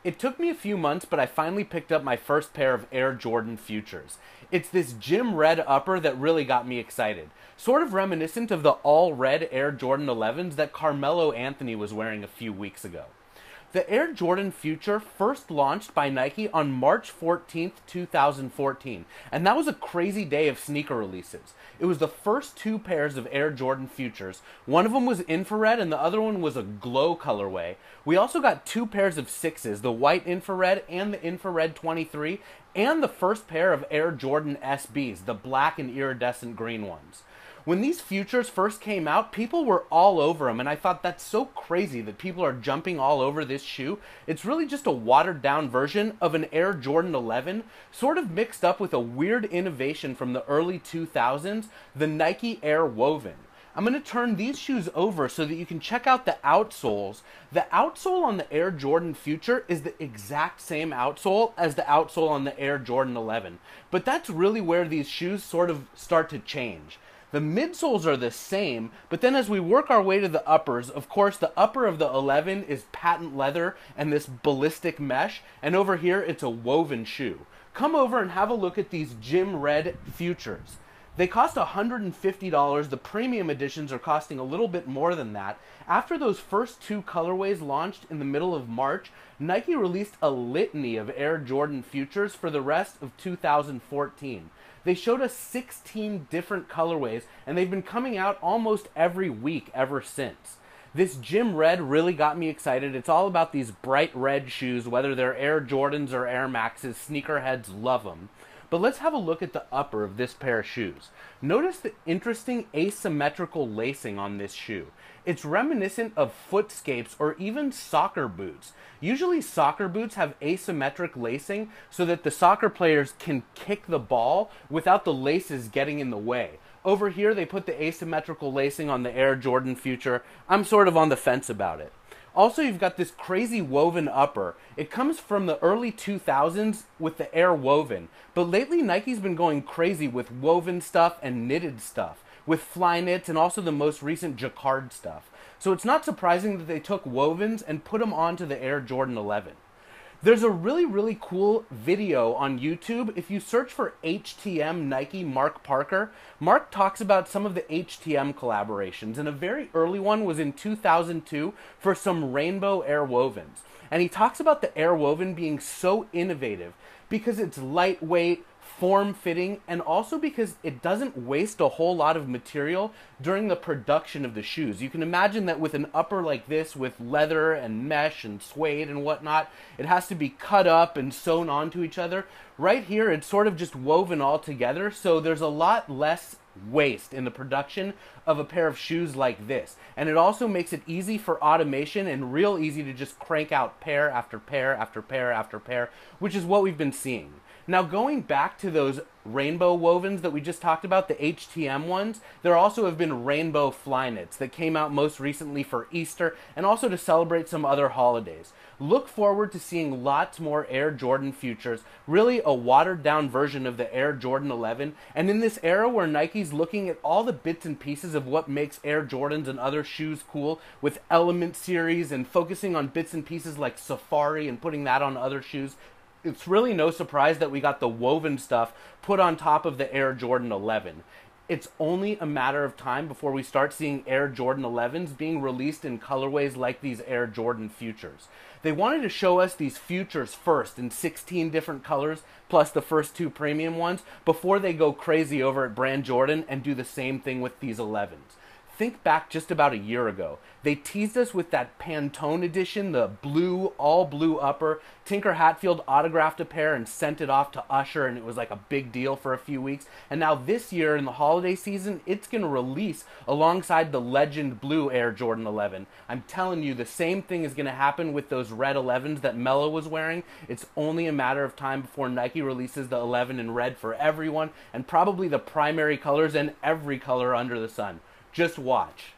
It took me a few months, but I finally picked up my first pair of Air Jordan Futures. It's this gym red upper that really got me excited. Sort of reminiscent of the all red Air Jordan 11s that Carmelo Anthony was wearing a few weeks ago. The Air Jordan Future first launched by Nike on March 14th, 2014, and that was a crazy day of sneaker releases. It was the first two pairs of Air Jordan Futures. One of them was infrared and the other one was a glow colorway. We also got two pairs of sixes, the white infrared and the infrared 23, and the first pair of Air Jordan SBs, the black and iridescent green ones. When these Futures first came out, people were all over them, and I thought that's so crazy that people are jumping all over this shoe. It's really just a watered-down version of an Air Jordan 11, sort of mixed up with a weird innovation from the early 2000s, the Nike Air Woven. I'm going to turn these shoes over so that you can check out the outsoles. The outsole on the Air Jordan Future is the exact same outsole as the outsole on the Air Jordan 11, but that's really where these shoes sort of start to change. The midsoles are the same, but then as we work our way to the uppers, of course the upper of the 11 is patent leather and this ballistic mesh, and over here it's a woven shoe. Come over and have a look at these gym red Futures. They cost $150. The premium editions are costing a little bit more than that. After those first two colorways launched in the middle of March, Nike released a litany of Air Jordan Futures for the rest of 2014. They showed us 16 different colorways, and they've been coming out almost every week ever since. This gym red really got me excited. It's all about these bright red shoes, whether they're Air Jordans or Air Maxes. Sneakerheads love them. But let's have a look at the upper of this pair of shoes. Notice the interesting asymmetrical lacing on this shoe. It's reminiscent of footscapes or even soccer boots. Usually soccer boots have asymmetric lacing so that the soccer players can kick the ball without the laces getting in the way. Over here they put the asymmetrical lacing on the Air Jordan Future. I'm sort of on the fence about it. Also, you've got this crazy woven upper. It comes from the early 2000s with the Air Woven, but lately Nike's been going crazy with woven stuff and knitted stuff, with fly knits and also the most recent jacquard stuff. So it's not surprising that they took wovens and put them onto the Air Jordan 11. There's a really cool video on YouTube. If you search for HTM Nike Mark Parker, Mark talks about some of the HTM collaborations, and a very early one was in 2002 for some rainbow Air Wovens. And he talks about the Air Woven being so innovative because it's lightweight, form-fitting, and also because it doesn't waste a whole lot of material during the production of the shoes. You can imagine that with an upper like this, with leather and mesh and suede and whatnot, it has to be cut up and sewn onto each other. Right here, it's sort of just woven all together, so there's a lot less waste in the production of a pair of shoes like this. And it also makes it easy for automation and real easy to just crank out pair after pair after pair after pair, which is what we've been seeing. Now, going back to those rainbow wovens that we just talked about, the HTM ones, there also have been rainbow fly knits that came out most recently for Easter and also to celebrate some other holidays. Look forward to seeing lots more Air Jordan Futures, really a watered down version of the Air Jordan 11, and in this era where Nike's looking at all the bits and pieces of what makes Air Jordans and other shoes cool with Element series and focusing on bits and pieces like Safari and putting that on other shoes, it's really no surprise that we got the woven stuff put on top of the Air Jordan 11. It's only a matter of time before we start seeing Air Jordan 11s being released in colorways like these Air Jordan Futures. They wanted to show us these Futures first in 16 different colors, plus the first two premium ones, before they go crazy over at Brand Jordan and do the same thing with these 11s. Think back just about a year ago. They teased us with that Pantone edition, the blue, all blue upper. Tinker Hatfield autographed a pair and sent it off to Usher, and it was like a big deal for a few weeks. And now this year in the holiday season, it's going to release alongside the legend blue Air Jordan 11. I'm telling you, the same thing is going to happen with those red 11s that Melo was wearing. It's only a matter of time before Nike releases the 11 in red for everyone, and probably the primary colors and every color under the sun. Just watch.